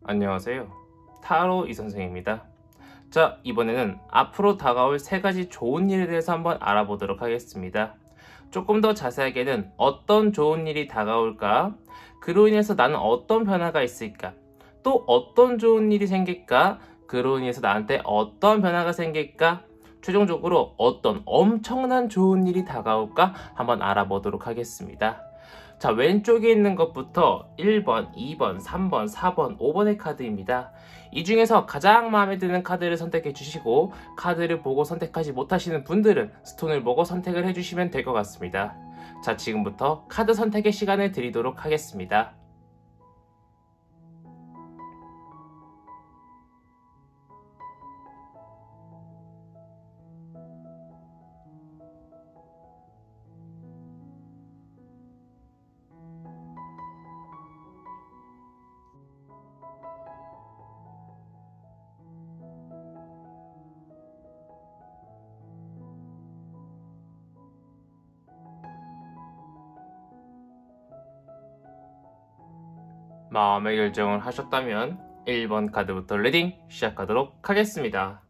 안녕하세요. 타로 이선생입니다. 자, 이번에는 앞으로 다가올 3가지 좋은 일에 대해서 한번 알아보도록 하겠습니다. 조금 더 자세하게는 어떤 좋은 일이 다가올까? 그로 인해서 나는 어떤 변화가 있을까? 또 어떤 좋은 일이 생길까? 그로 인해서 나한테 어떤 변화가 생길까? 최종적으로 어떤 엄청난 좋은 일이 다가올까? 한번 알아보도록 하겠습니다. 자, 왼쪽에 있는 것부터 1번, 2번, 3번, 4번, 5번의 카드입니다. 이 중에서 가장 마음에 드는 카드를 선택해 주시고, 카드를 보고 선택하지 못하시는 분들은 스톤을 보고 선택을 해주시면 될 것 같습니다. 자, 지금부터 카드 선택의 시간을 드리도록 하겠습니다. 마음의 결정을 하셨다면 1번 카드부터 리딩 시작하도록 하겠습니다.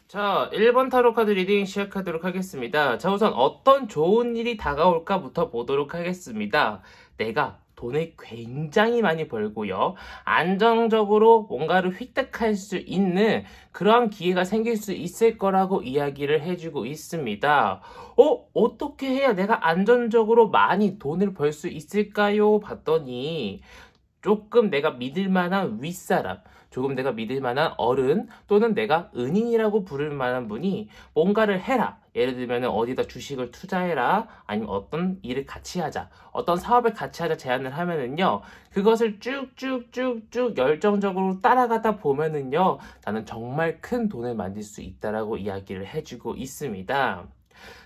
자, 1번 타로 카드 리딩 시작하도록 하겠습니다. 자, 우선 어떤 좋은 일이 다가올까부터 보도록 하겠습니다. 내가 돈을 굉장히 많이 벌고요. 안정적으로 뭔가를 획득할 수 있는 그러한 기회가 생길 수 있을 거라고 이야기를 해주고 있습니다. 어떻게 해야 내가 안정적으로 많이 돈을 벌 수 있을까요? 봤더니 조금 내가 믿을 만한 윗사람, 조금 내가 믿을 만한 어른, 또는 내가 은인이라고 부를 만한 분이 뭔가를 해라. 예를 들면 어디다 주식을 투자해라, 아니면 어떤 일을 같이 하자, 어떤 사업을 같이 하자 제안을 하면은요, 그것을 쭉쭉쭉쭉 열정적으로 따라가다 보면은요, 나는 정말 큰 돈을 만들 수 있다라고 이야기를 해주고 있습니다.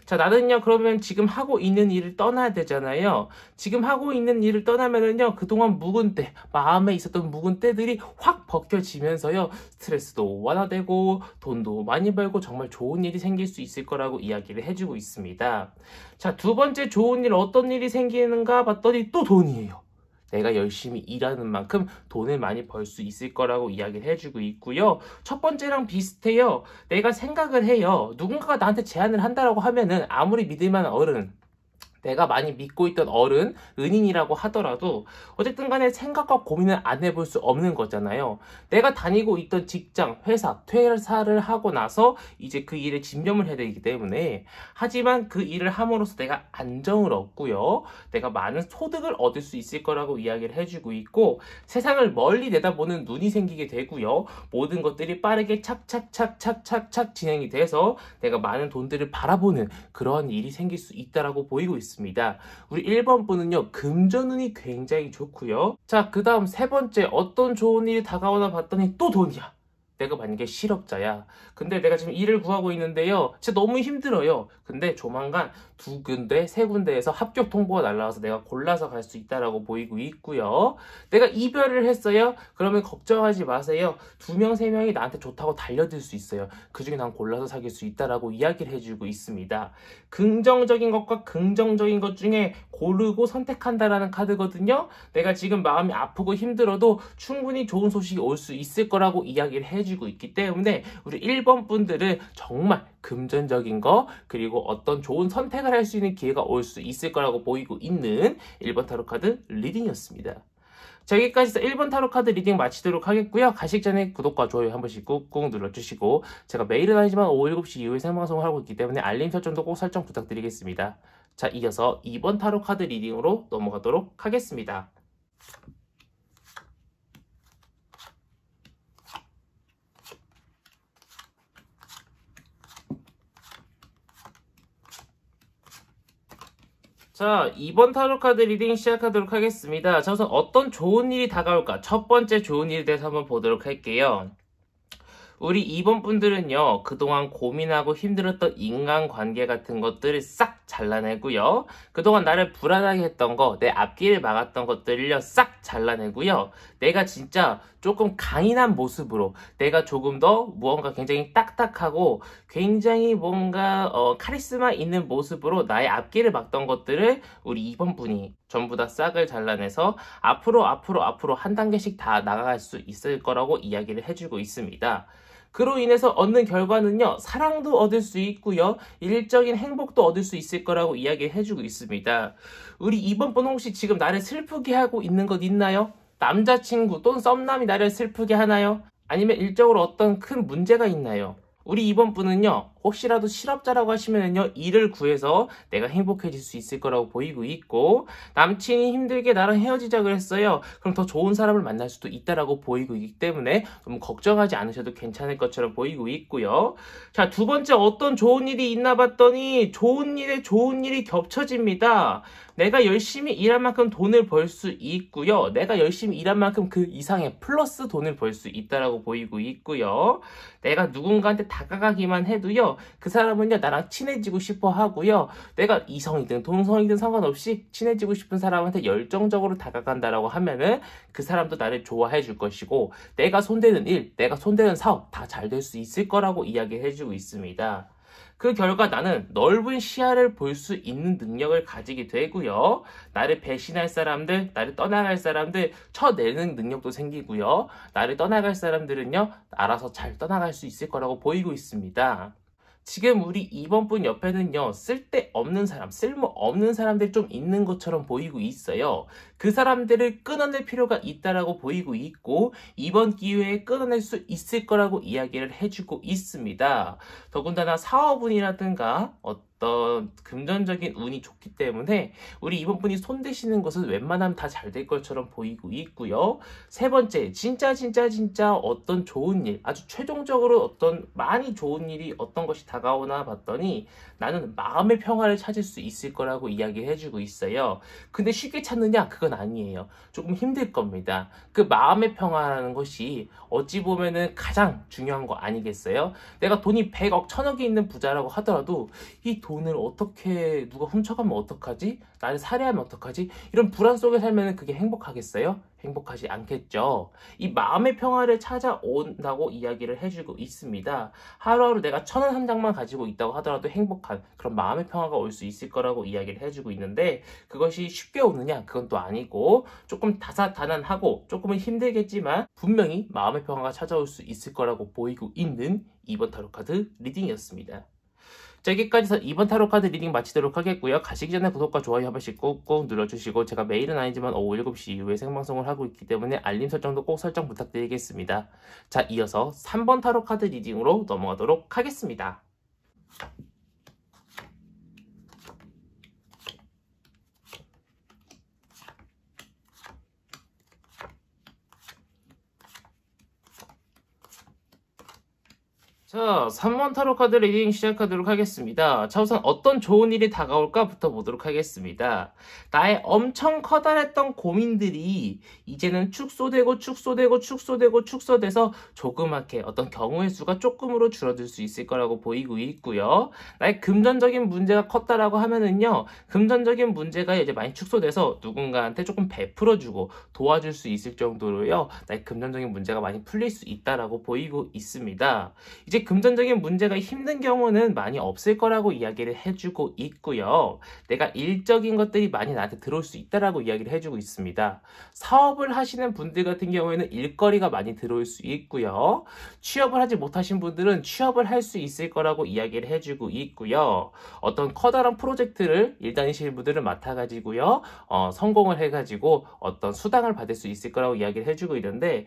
자, 나는요, 그러면 지금 하고 있는 일을 떠나야 되잖아요. 지금 하고 있는 일을 떠나면은요, 그동안 묵은 때, 마음에 있었던 묵은 때들이 확 벗겨지면서요, 스트레스도 완화되고, 돈도 많이 벌고, 정말 좋은 일이 생길 수 있을 거라고 이야기를 해주고 있습니다. 자, 두 번째 좋은 일, 어떤 일이 생기는가 봤더니 또 돈이에요. 내가 열심히 일하는 만큼 돈을 많이 벌 수 있을 거라고 이야기를 해주고 있고요. 첫 번째랑 비슷해요. 내가 생각을 해요. 누군가가 나한테 제안을 한다라고 하면은 아무리 믿을 만한 어른, 내가 많이 믿고 있던 어른, 은인이라고 하더라도 어쨌든 간에 생각과 고민을 안 해볼 수 없는 거잖아요. 내가 다니고 있던 직장, 회사, 퇴사를 하고 나서 이제 그 일에 집념을 해야 되기 때문에, 하지만 그 일을 함으로써 내가 안정을 얻고요. 내가 많은 소득을 얻을 수 있을 거라고 이야기를 해주고 있고, 세상을 멀리 내다보는 눈이 생기게 되고요. 모든 것들이 빠르게 착착착착착착 진행이 돼서 내가 많은 돈들을 바라보는 그런 일이 생길 수 있다라고 보이고 있습니다. 우리 1번 분은요, 금전운이 굉장히 좋고요. 자, 그 다음 세 번째, 어떤 좋은 일이 다가오나 봤더니 또 돈이야. 내가 만약에 실업자야. 근데 내가 지금 일을 구하고 있는데요, 진짜 너무 힘들어요. 근데 조만간 2군데, 3군데에서 합격 통보가 날라와서 내가 골라서 갈 수 있다라고 보이고 있고요. 내가 이별을 했어요. 그러면 걱정하지 마세요. 2명, 3명이 나한테 좋다고 달려들 수 있어요. 그중에 난 골라서 사귈 수 있다라고 이야기를 해주고 있습니다. 긍정적인 것과 긍정적인 것 중에 고르고 선택한다라는 카드거든요. 내가 지금 마음이 아프고 힘들어도 충분히 좋은 소식이 올 수 있을 거라고 이야기를 해주고 있기 때문에 우리 1번 분들은 정말 금전적인 거, 그리고 어떤 좋은 선택을 할 수 있는 기회가 올 수 있을 거라고 보이고 있는 1번 타로 카드 리딩이었습니다. 자, 여기까지 해서 1번 타로 카드 리딩 마치도록 하겠고요. 가시기 전에 구독과 좋아요 한 번씩 꾹꾹 눌러주시고, 제가 매일은 아니지만 오후 7시 이후에 생방송을 하고 있기 때문에 알림 설정도 꼭 설정 부탁드리겠습니다. 자, 이어서 2번 타로 카드 리딩으로 넘어가도록 하겠습니다. 자, 2번 타로 카드 리딩 시작하도록 하겠습니다. 자, 우선 어떤 좋은 일이 다가올까? 첫 번째 좋은 일에 대해서 한번 보도록 할게요. 우리 2번 분들은요, 그동안 고민하고 힘들었던 인간관계 같은 것들을 싹 잘라내고요. 그동안 나를 불안하게 했던 거, 내 앞길을 막았던 것들을요, 싹 잘라내고요. 내가 진짜 조금 강인한 모습으로, 내가 조금 더 무언가 굉장히 딱딱하고, 굉장히 뭔가 카리스마 있는 모습으로 나의 앞길을 막던 것들을 우리 2번 분이 전부 다 싹을 잘라내서 앞으로 한 단계씩 다 나아갈 수 있을 거라고 이야기를 해주고 있습니다. 그로 인해서 얻는 결과는요, 사랑도 얻을 수 있고요, 일적인 행복도 얻을 수 있을 거라고 이야기를 해주고 있습니다. 우리 2번 분 혹시 지금 나를 슬프게 하고 있는 것 있나요? 남자친구 또는 썸남이 나를 슬프게 하나요? 아니면 일적으로 어떤 큰 문제가 있나요? 우리 2번 분은요, 혹시라도 실업자라고 하시면은요, 일을 구해서 내가 행복해질 수 있을 거라고 보이고 있고, 남친이 힘들게 나랑 헤어지자 그랬어요. 그럼 더 좋은 사람을 만날 수도 있다라고 보이고 있기 때문에 너무 걱정하지 않으셔도 괜찮을 것처럼 보이고 있고요. 자, 두 번째 어떤 좋은 일이 있나 봤더니 좋은 일에 좋은 일이 겹쳐집니다. 내가 열심히 일한 만큼 돈을 벌 수 있고요. 내가 열심히 일한 만큼 그 이상의 플러스 돈을 벌 수 있다라고 보이고 있고요. 내가 누군가한테 다가가기만 해도요, 그 사람은요, 나랑 친해지고 싶어 하고요. 내가 이성이든 동성이든 상관없이 친해지고 싶은 사람한테 열정적으로 다가간다라고 하면은 그 사람도 나를 좋아해 줄 것이고, 내가 손대는 일, 내가 손대는 사업 다 잘 될 수 있을 거라고 이야기해 주고 있습니다. 그 결과 나는 넓은 시야를 볼 수 있는 능력을 가지게 되고요. 나를 배신할 사람들, 나를 떠나갈 사람들 쳐내는 능력도 생기고요. 나를 떠나갈 사람들은요, 알아서 잘 떠나갈 수 있을 거라고 보이고 있습니다. 지금 우리 2번 분 옆에는요, 쓸데없는 사람, 쓸모없는 사람들이 좀 있는 것처럼 보이고 있어요. 그 사람들을 끊어낼 필요가 있다라고 보이고 있고, 이번 기회에 끊어낼 수 있을 거라고 이야기를 해주고 있습니다. 더군다나 사업운이라든가 어떤 금전적인 운이 좋기 때문에 우리 2번 분이 손대시는 것은 웬만하면 다 잘 될 것처럼 보이고 있고요. 세 번째, 진짜 어떤 좋은 일, 아주 최종적으로 어떤 많이 좋은 일이 어떤 것이 다가오나 봤더니 나는 마음의 평화를 찾을 수 있을 거라고 이야기를 해주고 있어요. 근데 쉽게 찾느냐? 그건 아니에요. 조금 힘들 겁니다. 그 마음의 평화라는 것이 어찌 보면은 가장 중요한 거 아니겠어요? 내가 돈이 100억, 1000억이 있는 부자라고 하더라도 이 돈을 어떻게 누가 훔쳐가면 어떡하지? 나를 살해하면 어떡하지? 이런 불안 속에 살면 그게 행복하겠어요? 행복하지 않겠죠. 이 마음의 평화를 찾아온다고 이야기를 해주고 있습니다. 하루하루 내가 1000원 한 장만 가지고 있다고 하더라도 행복한 그런 마음의 평화가 올 수 있을 거라고 이야기를 해주고 있는데, 그것이 쉽게 오느냐? 그건 또 아니고 조금 다사다난하고 조금은 힘들겠지만 분명히 마음의 평화가 찾아올 수 있을 거라고 보이고 있는 2번 타로 카드 리딩이었습니다. 자, 여기까지 해서 2번 타로 카드 리딩 마치도록 하겠고요. 가시기 전에 구독과 좋아요 한 번씩 꾹꾹 눌러주시고, 제가 매일은 아니지만 오후 7시 이후에 생방송을 하고 있기 때문에 알림 설정도 꼭 설정 부탁드리겠습니다. 자, 이어서 3번 타로 카드 리딩으로 넘어가도록 하겠습니다. 자, 3번 타로 카드 리딩 시작하도록 하겠습니다. 자, 우선 어떤 좋은 일이 다가올까부터 보도록 하겠습니다. 나의 엄청 커다랬던 고민들이 이제는 축소돼서 조그맣게 어떤 경우의 수가 조금으로 줄어들 수 있을 거라고 보이고 있고요. 나의 금전적인 문제가 컸다라고 하면은요, 금전적인 문제가 이제 많이 축소돼서 누군가한테 조금 베풀어주고 도와줄 수 있을 정도로요, 나의 금전적인 문제가 많이 풀릴 수 있다라고 보이고 있습니다. 이제 금전적인 문제가 힘든 경우는 많이 없을 거라고 이야기를 해주고 있고요. 내가 일적인 것들이 많이 나한테 들어올 수 있다라고 이야기를 해주고 있습니다. 사업을 하시는 분들 같은 경우에는 일거리가 많이 들어올 수 있고요. 취업을 하지 못하신 분들은 취업을 할 수 있을 거라고 이야기를 해주고 있고요. 어떤 커다란 프로젝트를 일 다니시는 분들은 맡아가지고요, 성공을 해가지고 어떤 수당을 받을 수 있을 거라고 이야기를 해주고 있는데,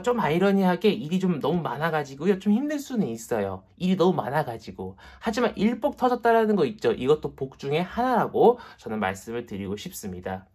좀 아이러니하게 일이 좀 너무 많아가지고요, 좀 힘들 수는 있어요. 일이 너무 많아가지고. 하지만 일복 터졌다라는 거 있죠. 이것도 복 중에 하나라고 저는 말씀을 드리고 싶습니다.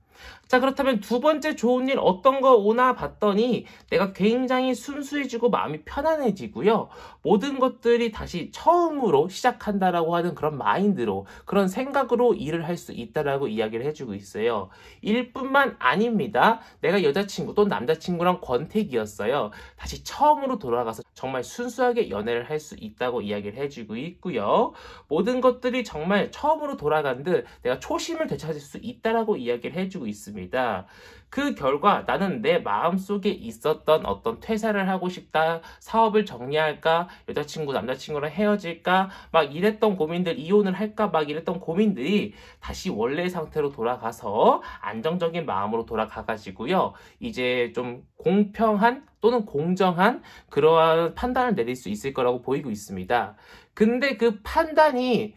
자, 그렇다면 두 번째 좋은 일 어떤 거 오나 봤더니 내가 굉장히 순수해지고 마음이 편안해지고요. 모든 것들이 다시 처음으로 시작한다라고 하는 그런 마인드로, 그런 생각으로 일을 할 수 있다라고 이야기를 해주고 있어요. 일뿐만 아닙니다. 내가 여자친구 또 남자친구랑 권태기였어요. 다시 처음으로 돌아가서 정말 순수하게 연애를 할 수 있다고 이야기를 해주고 있고요. 모든 것들이 정말 처음으로 돌아간 듯 내가 초심을 되찾을 수 있다라고 이야기를 해주고 있습니다. 그 결과 나는 내 마음속에 있었던 어떤 퇴사를 하고 싶다, 사업을 정리할까, 여자친구, 남자친구랑 헤어질까, 막 이랬던 고민들, 이혼을 할까, 막 이랬던 고민들이 다시 원래 상태로 돌아가서 안정적인 마음으로 돌아가가지고요. 이제 좀 공평한 또는 공정한 그러한 판단을 내릴 수 있을 거라고 보이고 있습니다. 근데 그 판단이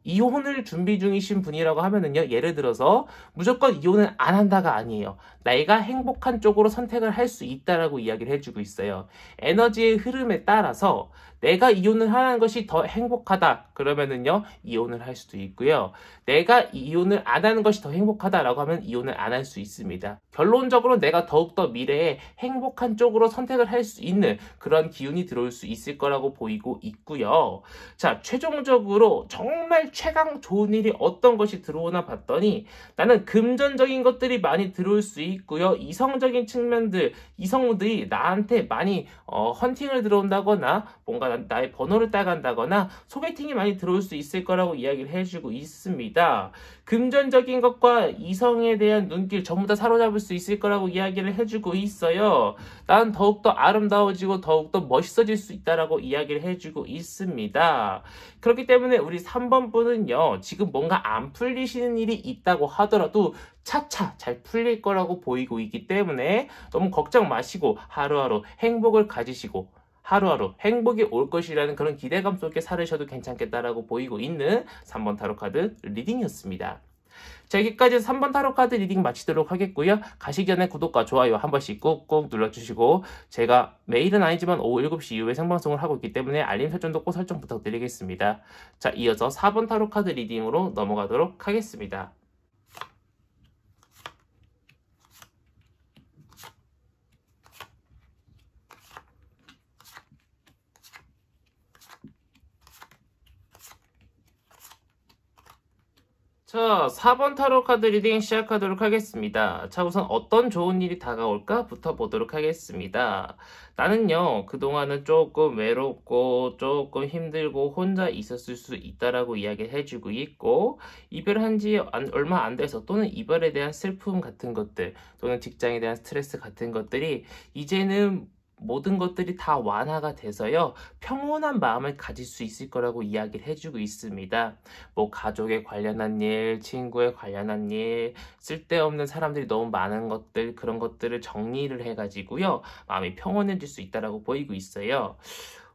이혼을 준비 중이신 분이라고 하면은요, 예를 들어서 무조건 이혼을 안 한다가 아니에요. 내가 행복한 쪽으로 선택을 할 수 있다라고 이야기를 해주고 있어요. 에너지의 흐름에 따라서 내가 이혼을 하는 것이 더 행복하다 그러면은요, 이혼을 할 수도 있고요. 내가 이혼을 안 하는 것이 더 행복하다라고 하면 이혼을 안 할 수 있습니다. 결론적으로 내가 더욱더 미래에 행복한 쪽으로 선택을 할 수 있는 그런 기운이 들어올 수 있을 거라고 보이고 있고요. 자, 최종적으로 정말 최강 좋은 일이 어떤 것이 들어오나 봤더니 나는 금전적인 것들이 많이 들어올 수 있고요. 이성적인 측면들, 이성들이 나한테 많이 헌팅을 들어온다거나 뭔가 나의 번호를 따간다거나 소개팅이 많이 들어올 수 있을 거라고 이야기를 해주고 있습니다. 금전적인 것과 이성에 대한 눈길 전부 다 사로잡을 수 있을 거라고 이야기를 해주고 있어요. 난 더욱더 아름다워지고 더욱더 멋있어질 수 있다라고 이야기를 해주고 있습니다. 그렇기 때문에 우리 3번 분은요, 지금 뭔가 안 풀리시는 일이 있다고 하더라도 차차 잘 풀릴 거라고 보이고 있기 때문에 너무 걱정 마시고 하루하루 행복을 가지시고 하루하루 행복이 올 것이라는 그런 기대감 속에 살으셔도 괜찮겠다라고 보이고 있는 3번 타로카드 리딩이었습니다. 자, 여기까지 3번 타로카드 리딩 마치도록 하겠고요. 가시기 전에 구독과 좋아요 한 번씩 꾹꾹 눌러주시고, 제가 매일은 아니지만 오후 7시 이후에 생방송을 하고 있기 때문에 알림 설정도 꼭 설정 부탁드리겠습니다. 자, 이어서 4번 타로카드 리딩으로 넘어가도록 하겠습니다. 자, 4번 타로 카드 리딩 시작하도록 하겠습니다. 자, 우선 어떤 좋은 일이 다가올까부터 보도록 하겠습니다. 나는요, 그동안은 조금 외롭고 조금 힘들고 혼자 있었을 수 있다라고 이야기를 해주고 있고, 이별한 지 얼마 안 돼서 또는 이별에 대한 슬픔 같은 것들 또는 직장에 대한 스트레스 같은 것들이 이제는 모든 것들이 다 완화가 돼서요, 평온한 마음을 가질 수 있을 거라고 이야기를 해주고 있습니다. 뭐 가족에 관련한 일, 친구에 관련한 일, 쓸데없는 사람들이 너무 많은 것들, 그런 것들을 정리를 해가지고요, 마음이 평온해질 수 있다라고 보이고 있어요.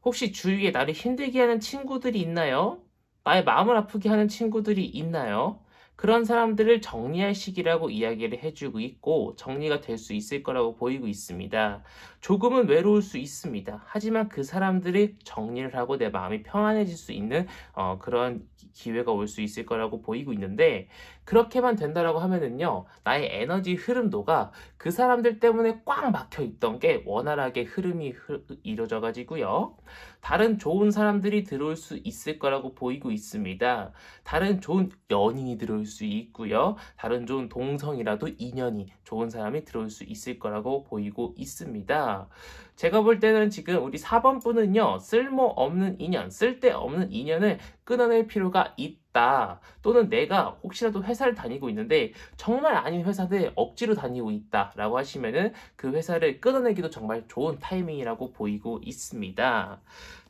혹시 주위에 나를 힘들게 하는 친구들이 있나요? 나의 마음을 아프게 하는 친구들이 있나요? 그런 사람들을 정리할 시기라고 이야기를 해주고 있고, 정리가 될 수 있을 거라고 보이고 있습니다. 조금은 외로울 수 있습니다. 하지만 그 사람들이 정리를 하고 내 마음이 평안해질 수 있는 그런 기회가 올 수 있을 거라고 보이고 있는데, 그렇게만 된다라고 하면은요, 나의 에너지 흐름도가 그 사람들 때문에 꽉 막혀 있던 게 원활하게 흐름이 이루어져 가지고요, 다른 좋은 사람들이 들어올 수 있을 거라고 보이고 있습니다. 다른 좋은 연인이 들어올 수 있고요, 다른 좋은 동성이라도 인연이 좋은 사람이 들어올 수 있을 거라고 보이고 있습니다. 제가 볼 때는 지금 우리 4번 분은요, 쓸모없는 인연, 쓸데없는 인연을 끊어낼 필요가 있다. 또는 내가 혹시라도 회사를 다니고 있는데 정말 아닌 회사들 억지로 다니고 있다 라고 하시면은 그 회사를 끊어내기도 정말 좋은 타이밍이라고 보이고 있습니다.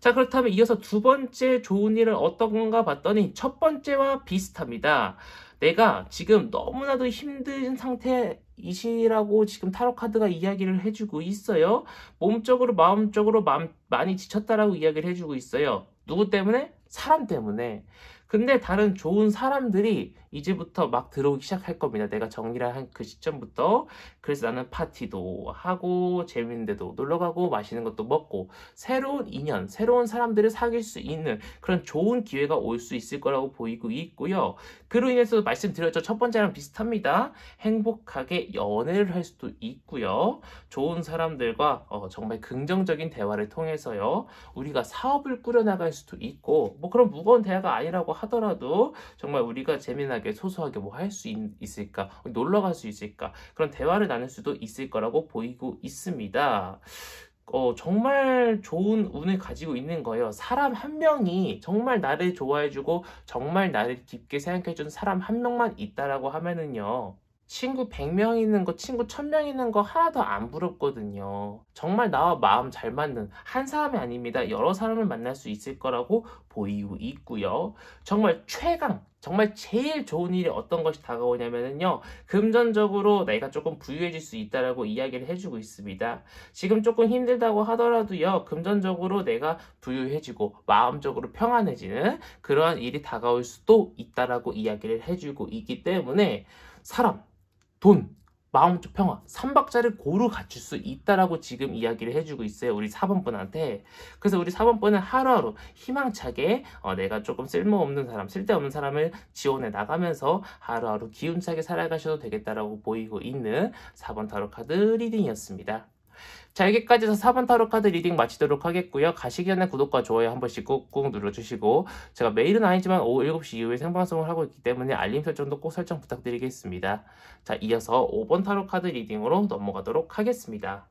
자, 그렇다면 이어서 두 번째 좋은 일은 어떤 건가 봤더니 첫 번째와 비슷합니다. 내가 지금 너무나도 힘든 상태이시라고 지금 타로 카드가 이야기를 해주고 있어요. 몸적으로 마음적으로 많이 지쳤다라고 이야기를 해주고 있어요. 누구 때문에? 사람 때문에. 근데 다른 좋은 사람들이 이제부터 막 들어오기 시작할 겁니다. 내가 정리를 한 그 시점부터. 그래서 나는 파티도 하고 재밌는 데도 놀러 가고 맛있는 것도 먹고 새로운 인연, 새로운 사람들을 사귈 수 있는 그런 좋은 기회가 올 수 있을 거라고 보이고 있고요. 그로 인해서 말씀드렸죠. 첫 번째랑 비슷합니다. 행복하게 연애를 할 수도 있고요. 좋은 사람들과 정말 긍정적인 대화를 통해서요. 우리가 사업을 꾸려나갈 수도 있고 뭐 그런 무거운 대화가 아니라고 하더라도 정말 우리가 재미나게 소소하게 뭐 할 수 있을까? 놀러 갈 수 있을까? 그런 대화를 나눌 수도 있을 거라고 보이고 있습니다. 정말 좋은 운을 가지고 있는 거예요. 사람 한 명이 정말 나를 좋아해주고 정말 나를 깊게 생각해주는 사람 한 명만 있다라고 하면은요. 친구 100명 있는 거, 친구 1000명 있는 거 하나도 안 부럽거든요. 정말 나와 마음 잘 맞는 한 사람이 아닙니다. 여러 사람을 만날 수 있을 거라고 보이고 있고요. 정말 최강, 정말 제일 좋은 일이 어떤 것이 다가오냐면요. 금전적으로 내가 조금 부유해질 수 있다라고 이야기를 해주고 있습니다. 지금 조금 힘들다고 하더라도요. 금전적으로 내가 부유해지고 마음적으로 평안해지는 그러한 일이 다가올 수도 있다라고 이야기를 해주고 있기 때문에 사람, 돈, 마음적 평화, 3박자를 고루 갖출 수 있다라고 지금 이야기를 해주고 있어요. 우리 4번 분한테. 그래서 우리 4번 분은 하루하루 희망차게 내가 조금 쓸모없는 사람, 쓸데없는 사람을 지원해 나가면서 하루하루 기운차게 살아가셔도 되겠다라고 보이고 있는 4번 타로 카드 리딩이었습니다. 자, 여기까지 해서 4번 타로 카드 리딩 마치도록 하겠고요. 가시기 전에 구독과 좋아요 한 번씩 꾹꾹 눌러주시고 제가 매일은 아니지만 오후 7시 이후에 생방송을 하고 있기 때문에 알림 설정도 꼭 설정 부탁드리겠습니다. 자, 이어서 5번 타로 카드 리딩으로 넘어가도록 하겠습니다.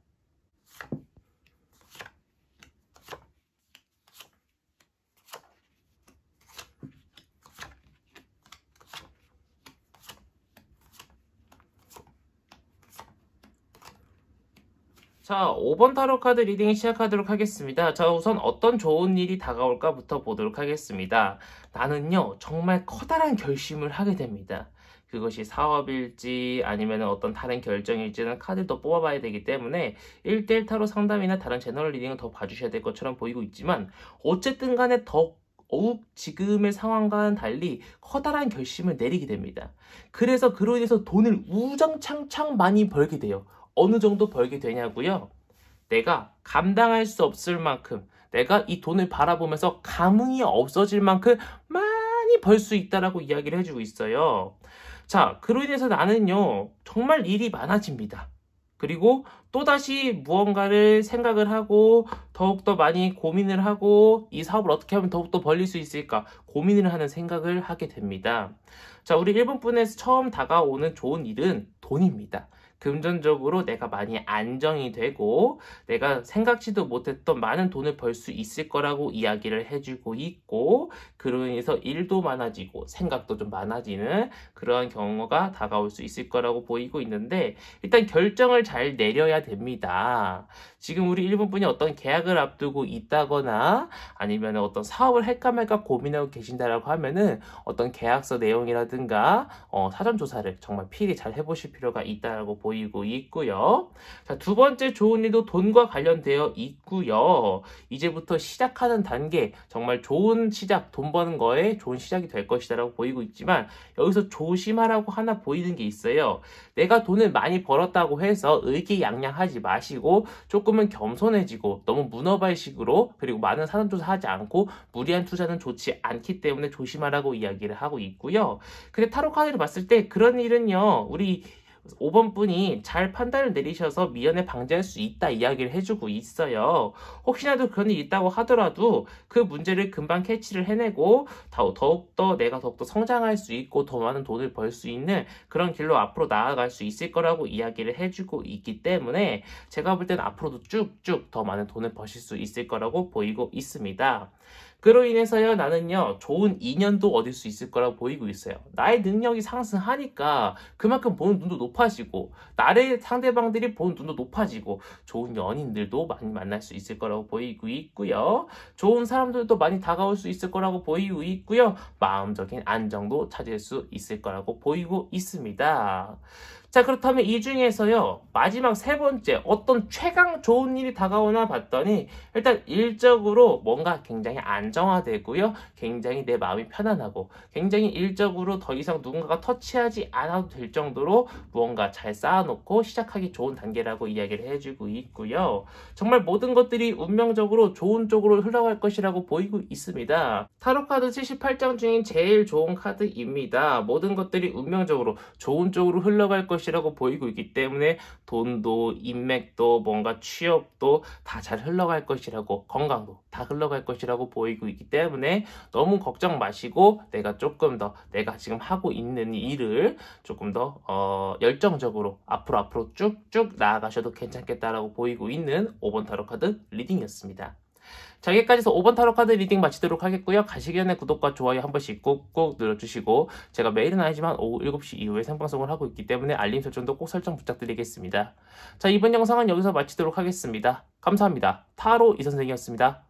자, 5번 타로 카드 리딩 시작하도록 하겠습니다. 자, 우선 어떤 좋은 일이 다가올까부터 보도록 하겠습니다. 나는요, 정말 커다란 결심을 하게 됩니다. 그것이 사업일지 아니면 어떤 다른 결정일지는 카드를 더 뽑아봐야 되기 때문에 1대1 타로 상담이나 다른 제너럴 리딩을 더 봐주셔야 될 것처럼 보이고 있지만 어쨌든 간에 더욱 지금의 상황과는 달리 커다란 결심을 내리게 됩니다. 그래서 그로 인해서 돈을 우정창창 많이 벌게 돼요. 어느 정도 벌게 되냐고요? 내가 감당할 수 없을 만큼 내가 이 돈을 바라보면서 감흥이 없어질 만큼 많이 벌 수 있다라고 이야기를 해주고 있어요. 자, 그로 인해서 나는요 정말 일이 많아집니다. 그리고 또다시 무언가를 생각을 하고 더욱더 많이 고민을 하고 이 사업을 어떻게 하면 더욱더 벌릴 수 있을까 고민을 하는 생각을 하게 됩니다. 자, 우리 1번 분에서 처음 다가오는 좋은 일은 돈입니다. 금전적으로 내가 많이 안정이 되고 내가 생각지도 못했던 많은 돈을 벌 수 있을 거라고 이야기를 해주고 있고 그로 인해서 일도 많아지고 생각도 좀 많아지는 그러한 경우가 다가올 수 있을 거라고 보이고 있는데 일단 결정을 잘 내려야 됩니다. 지금 우리 1번 분이 어떤 계약을 앞두고 있다거나 아니면 어떤 사업을 할까 말까 고민하고 계신다라고 하면은 어떤 계약서 내용이라든가 사전 조사를 정말 필히 잘 해보실 필요가 있다라고 보이고 있고요. 자, 두 번째 좋은 일도 돈과 관련되어 있고요. 이제부터 시작하는 단계, 정말 좋은 시작, 돈 버는 거에 좋은 시작이 될 것이다라고 보이고 있지만 여기서 조심하라고 하나 보이는 게 있어요. 내가 돈을 많이 벌었다고 해서 의기양양하지 마시고 조금은 겸손해지고 너무 문어발식으로 그리고 많은 사전조사하지 않고 무리한 투자는 좋지 않기 때문에 조심하라고 이야기를 하고 있고요. 근데 타로 카드를 봤을 때 그런 일은요. 우리 5번 분이 잘 판단을 내리셔서 미연에 방지할 수 있다 이야기를 해주고 있어요. 혹시나도 그런 일이 있다고 하더라도 그 문제를 금방 캐치를 해내고 내가 더욱더 성장할 수 있고 더 많은 돈을 벌 수 있는 그런 길로 앞으로 나아갈 수 있을 거라고 이야기를 해주고 있기 때문에 제가 볼 때는 앞으로도 쭉쭉 더 많은 돈을 버실 수 있을 거라고 보이고 있습니다. 그로 인해서요 나는요 좋은 인연도 얻을 수 있을 거라고 보이고 있어요. 나의 능력이 상승하니까 그만큼 보는 눈도 높아지고 나의 상대방들이 보는 눈도 높아지고 좋은 연인들도 많이 만날 수 있을 거라고 보이고 있고요. 좋은 사람들도 많이 다가올 수 있을 거라고 보이고 있고요. 마음적인 안정도 찾을 수 있을 거라고 보이고 있습니다. 자, 그렇다면 이 중에서요, 마지막 세 번째, 어떤 최강 좋은 일이 다가오나 봤더니, 일단 일적으로 뭔가 굉장히 안정화되고요, 굉장히 내 마음이 편안하고, 굉장히 일적으로 더 이상 누군가가 터치하지 않아도 될 정도로 무언가 잘 쌓아놓고 시작하기 좋은 단계라고 이야기를 해주고 있고요. 정말 모든 것들이 운명적으로 좋은 쪽으로 흘러갈 것이라고 보이고 있습니다. 타로카드 78장 중인 제일 좋은 카드입니다. 모든 것들이 운명적으로 좋은 쪽으로 흘러갈 것이라고 보이고 있기 때문에 돈도 인맥도 뭔가 취업도 다 잘 흘러갈 것이라고, 건강도 다 흘러갈 것이라고 보이고 있기 때문에 너무 걱정 마시고 내가 조금 더 내가 지금 하고 있는 일을 조금 더 열정적으로 앞으로 쭉쭉 나아가셔도 괜찮겠다라고 보이고 있는 5번 타로 카드 리딩이었습니다. 자, 여기까지 해서 5번 타로 카드 리딩 마치도록 하겠고요. 가시기 전에 구독과 좋아요 한 번씩 꾹꾹 눌러주시고, 제가 매일은 아니지만 오후 7시 이후에 생방송을 하고 있기 때문에 알림 설정도 꼭 설정 부탁드리겠습니다. 자, 이번 영상은 여기서 마치도록 하겠습니다. 감사합니다. 타로 이선생이었습니다.